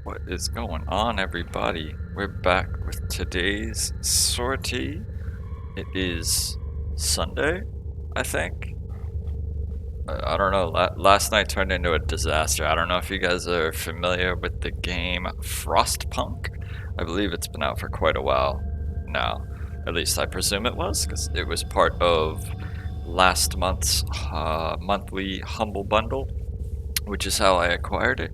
What is going on, everybody? We're back with today's sortie. It is Sunday, I think. I don't know. Last night turned into a disaster. I don't know if you guys are familiar with the game Frostpunk. I believe it's been out for quite a while now. At least I presume it was, because it was part of last month's monthly HumbleBundle, which is how I acquired it.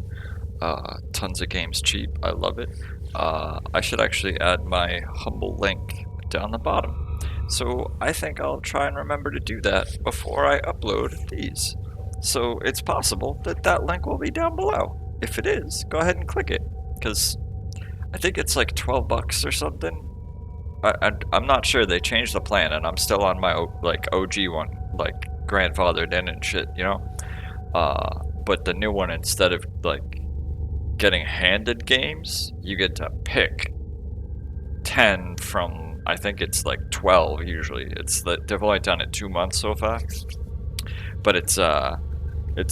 Tons of games cheap. I love it. I should actually add my Humble link down the bottom. So I think I'll try and remember to do that before I upload these. So it's possible that that link will be down below. If it is, go ahead and click it, because I think it's like 12 bucks or something. I'm not sure. They changed the plan, and I'm still on my OG one, like grandfathered in and shit, you know. But the new one, instead of like getting handed games, you get to pick 10 from, I think it's like 12 usually. They've only done it 2 months so far, but it's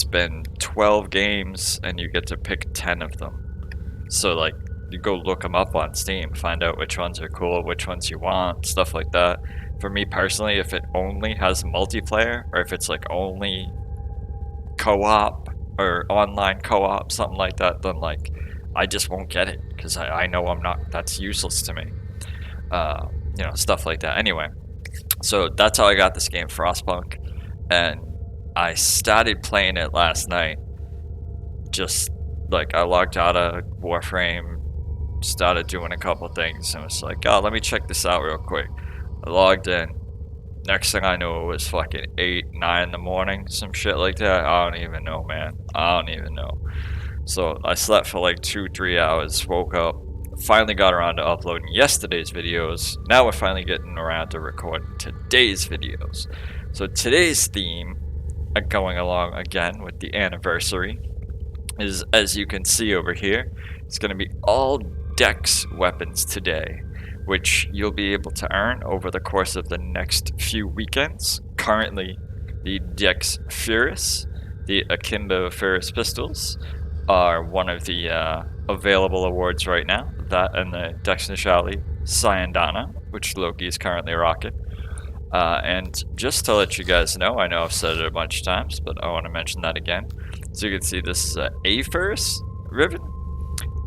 been 12 games and you get to pick 10 of them. So like you go look them up on Steam, find out which ones are cool, which ones you want, stuff like that. For me personally, if it only has multiplayer, or if it's like only co-op or online co-op, something like that, then like I just won't get it, because I know that's useless to me. Stuff like that. Anyway, so that's how I got this game, Frostpunk, and I started playing it last night. Just like I logged out of Warframe, started doing a couple things, and was like, oh, let me check this out real quick. I logged in. Next thing I knew, it was fucking 8, 9 in the morning, some shit like that. I don't even know, man. I don't even know. So I slept for like 2, 3 hours, woke up, finally got around to uploading yesterday's videos. Now we're finally getting around to recording today's videos. So today's theme, going along again with the anniversary, is, as you can see over here, it's going to be all Dex Weapons today, which you'll be able to earn over the course of the next few weekends. Currently, the Dex Furious, the Akimbo Ferris pistols, are one of the available awards right now. That and the Dex Sayandana, which Loki is currently rocking. And just to let you guys know, I know I've said it a bunch of times, but I want to mention that again. So you can see this is a Ferris ribbon,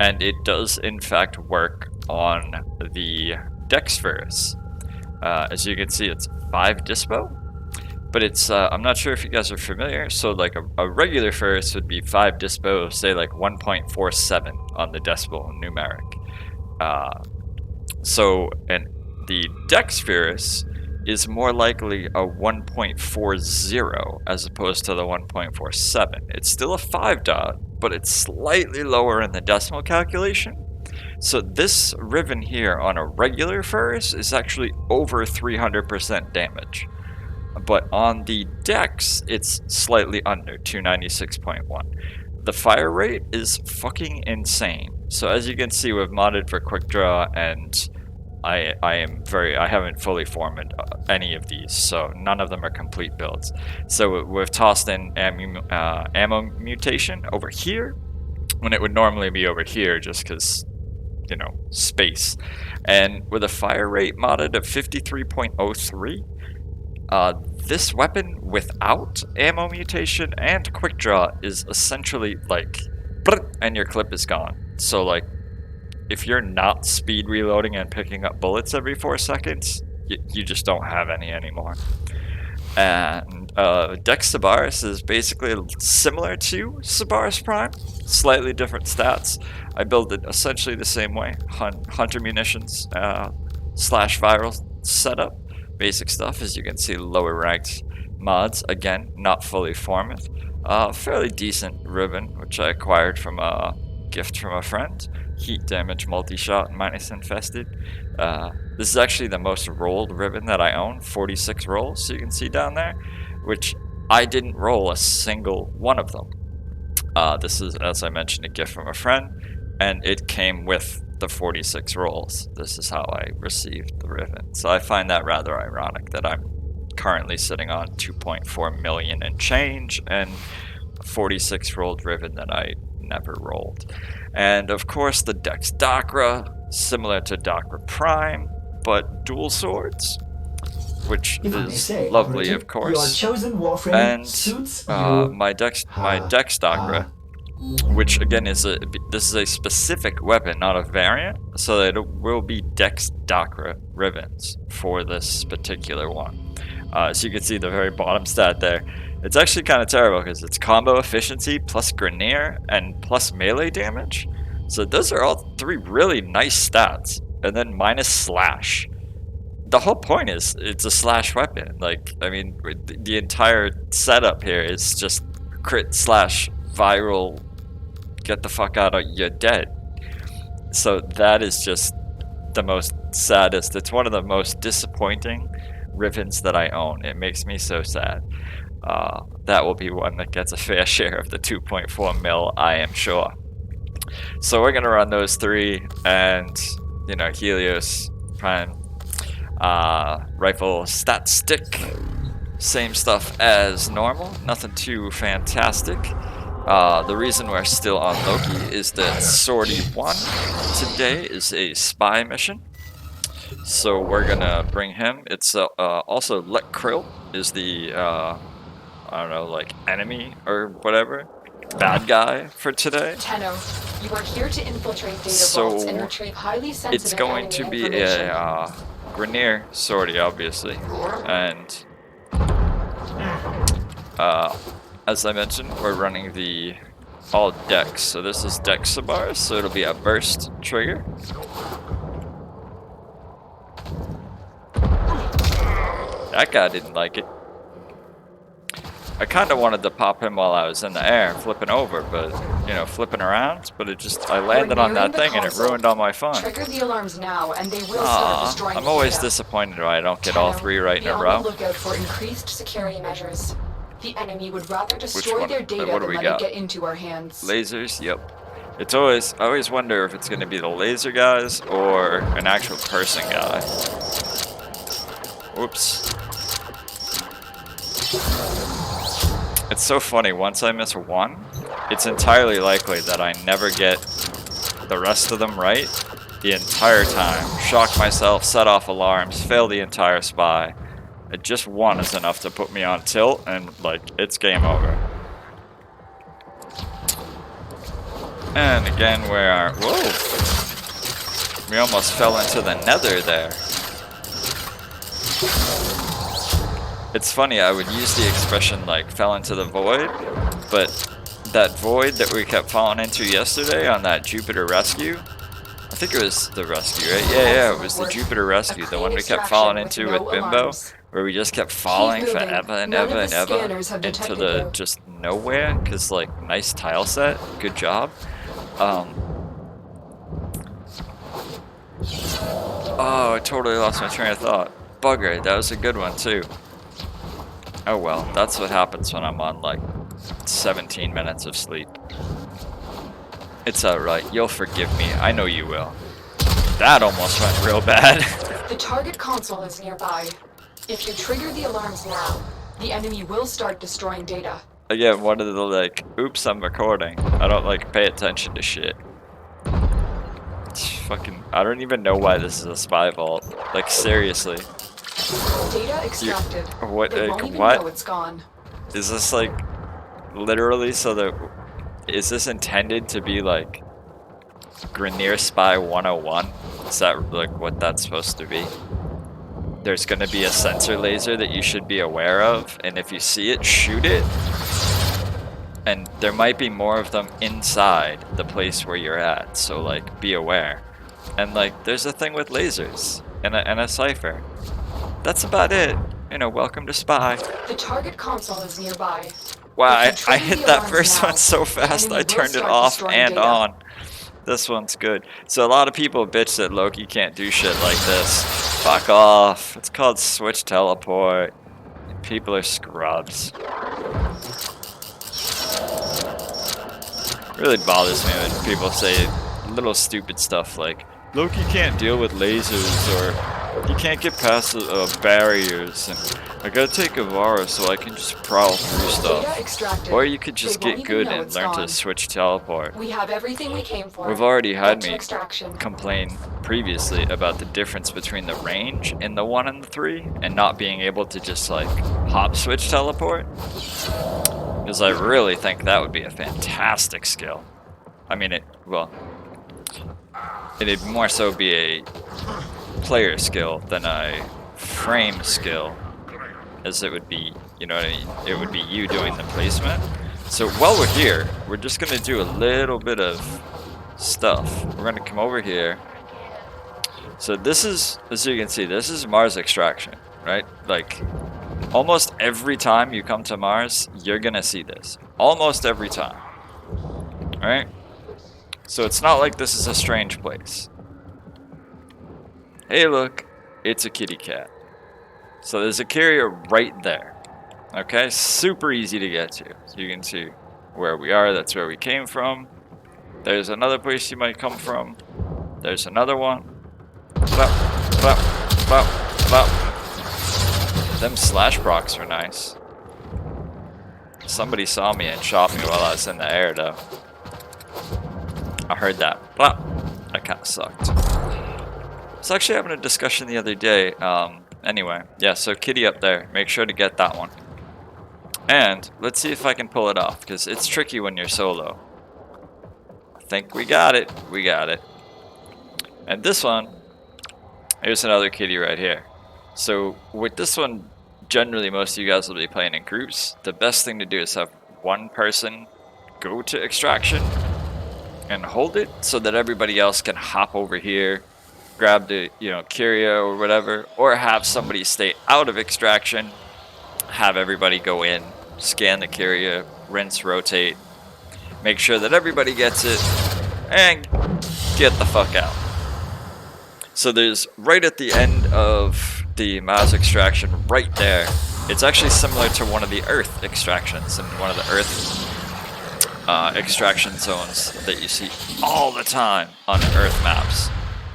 and it does in fact work on the Dex Ferris. As you can see, it's 5 dispo, but it's I'm not sure if you guys are familiar. So like a regular Ferris would be 5 dispo, say like 1.47 on the decibel numeric. And the Dex Ferris is more likely a 1.40 as opposed to the 1.47. It's still a 5 dot, but it's slightly lower in the decimal calculation. So this ribbon here on a regular Ferris is actually over 300% damage. But on the Dex, it's slightly under, 296.1. The fire rate is fucking insane. So as you can see, we've modded for quick draw, and I haven't fully formed any of these, so none of them are complete builds. So we've tossed in ammo mutation over here, when it would normally be over here, just because, you know, space. And with a fire rate modded of 53.03, this weapon without ammo mutation and quick draw is essentially like, and your clip is gone. So like, if you're not speed reloading and picking up bullets every 4 seconds, you just don't have any anymore. And Dex Sabaris is basically similar to Sabaris Prime, slightly different stats. I build it essentially the same way, hunter munitions / viral setup, basic stuff. As you can see, lower ranked mods, again, not fully formed. Fairly decent ribbon, which I acquired from a gift from a friend. Heat damage, multi-shot, minus infested. This is actually the most rolled ribbon that I own, 46 rolls, so you can see down there, which I didn't roll a single one of them. This is, as I mentioned, a gift from a friend, and it came with the 46 rolls. This is how I received the ribbon. So I find that rather ironic that I'm currently sitting on 2.4 million and change, and a 46 rolled ribbon that I never rolled. And of course the Dex Dakra, similar to Dakra Prime, but dual swords, which is lovely, of course. And my Dex Dakra, which again is this is a specific weapon, not a variant, so that it will be Dex Dakra ribbons for this particular one. So you can see the very bottom stat there. It's actually kind of terrible because it's combo efficiency plus Grineer and plus melee damage. So those are all three really nice stats. And then minus slash. The whole point is it's a slash weapon. Like, I mean, the entire setup here is just crit slash viral, get the fuck out of, you're dead. So that is just the most saddest. It's one of the most disappointing ribbons that I own. It makes me so sad. That will be one that gets a fair share of the 2.4 mil, I am sure. So we're gonna run those three, and you know, Helios Prime rifle stat stick, same stuff as normal, nothing too fantastic. The reason we're still on Loki is that Sortie 1 today is a spy mission. So we're gonna bring him. It's also Let Krill is the I don't know, like enemy or whatever, bad guy for today. Tenno, you are here to infiltrate data vaults and retrieve highly sensitive it's going to be a Grineer Sortie, obviously, and as I mentioned, we're running the all Dex. So this is Dex bars, so it'll be a burst trigger. That guy didn't like it. I kind of wanted to pop him while I was in the air, flipping over, but, you know, flipping around, but it just, I landed on that thing and it ruined all my fun. Trigger the alarms now, and they will start destroying I'm always disappointed when I don't get all three right in a row. Look out for increased security measures. The enemy would rather destroy their data than let it get into our hands. Lasers, yep. It's always, I always wonder if it's going to be the laser guys or an actual person guy. Whoops. It's so funny, once I miss one, it's entirely likely that I never get the rest of them right the entire time. Shock myself, set off alarms, fail the entire spy. Just one is enough to put me on tilt, and like, it's game over. And again, whoa! We almost fell into the nether there. It's funny, I would use the expression like fell into the void, but that void that we kept falling into yesterday on that Jupiter rescue, I think it was the rescue, right? Yeah, it was the Jupiter rescue, the one we kept falling into with Bimbo, where we just kept falling forever and ever and ever into the just nowhere, because like, nice tile set, good job. Oh, I totally lost my train of thought. Bugger, that was a good one too. Oh well, that's what happens when I'm on like 17 minutes of sleep. It's alright, you'll forgive me, I know you will. That almost went real bad. The target console is nearby. If you trigger the alarms now, the enemy will start destroying data. Again, one of the like, oops, I'm recording. I don't like pay attention to shit. It's fucking, I don't even know why this is a spy vault. Like seriously. Data extracted. What? They won't even know it's gone. Is this like literally so that? Is this intended to be like Grineer Spy 101? Is that like what that's supposed to be? There's gonna be a sensor laser that you should be aware of, and if you see it, shoot it. And there might be more of them inside the place where you're at, so like be aware. And like, there's a thing with lasers and a cipher. That's about it. You know, welcome to Spy. The target console is nearby. Wow, I hit that first one so fast I turned it off and on. This one's good. So a lot of people bitch that Loki can't do shit like this. Fuck off. It's called switch teleport. People are scrubs. It really bothers me when people say little stupid stuff like, Loki can't deal with lasers, or You can't get past the barriers, and I gotta take a Vara so I can just prowl through Data stuff. extracted. Or you could just They won't get even good know and it's learn gone. to switch teleport. We have everything we came for. We've already had Get to me extraction. complain previously about the difference between the range in the 1 and the 3 and not being able to just like hop switch teleport. Because I really think that would be a fantastic skill. I mean, it'd more so be a player skill than a frame skill, as it would be, you know what I mean? It would be you doing the placement. So while we're here, we're just gonna do a little bit of stuff. We're gonna come over here. So this is, as you can see, this is Mars extraction, right? Like, almost every time you come to Mars, you're gonna see this. Almost every time. Alright? So it's not like this is a strange place. Hey look, it's a kitty cat. So there's a carrier right there. Okay, super easy to get to. So you can see where we are, that's where we came from. There's another place you might come from. There's another one. Bop, bop, bop, bop. Them slash procs were nice. Somebody saw me and shot me while I was in the air though. I heard that. Bop. That kinda sucked. I was actually having a discussion the other day. Anyway, yeah, so kitty up there. Make sure to get that one. And let's see if I can pull it off, because it's tricky when you're solo. I think we got it. We got it. And this one, here's another kitty right here. So with this one, generally most of you guys will be playing in groups. The best thing to do is have one person go to extraction and hold it so that everybody else can hop over here, grab the, you know, Kuria or whatever, or have somebody stay out of extraction, have everybody go in, scan the Kuria, rinse, rotate, make sure that everybody gets it, and get the fuck out. So there's right at the end of the Mars extraction right there. It's actually similar to one of the Earth extractions and one of the Earth extraction zones that you see all the time on Earth maps.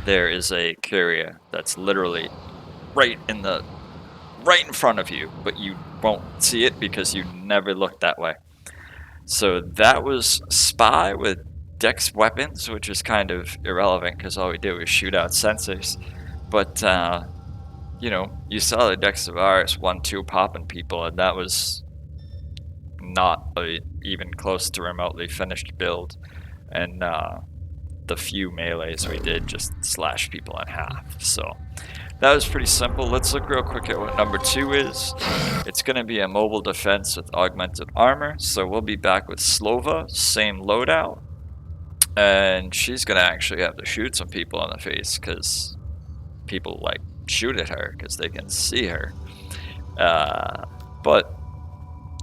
There is a Kuria that's literally right in front of you, but you won't see it because you never looked that way. So that was Spy with Dex Weapons, which is kind of irrelevant because all we did was shoot out sensors. But you know, you saw the Dex of ours 1-2 popping people, and that was not even close to remotely finished build. And the few melees we did just slash people in half. So that was pretty simple. Let's look real quick at what number 2 is. It's going to be a mobile defense with augmented armor. So we'll be back with Slova, same loadout. And she's going to actually have to shoot some people in the face because people like shoot at her because they can see her. But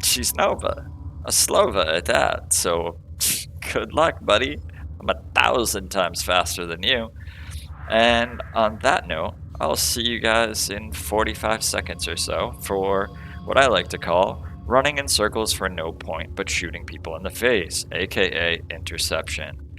she's Nova, a Slova at that. So good luck, buddy. I'm 1,000 times faster than you. And on that note, I'll see you guys in 45 seconds or so for what I like to call running in circles for no point but shooting people in the face, aka interception.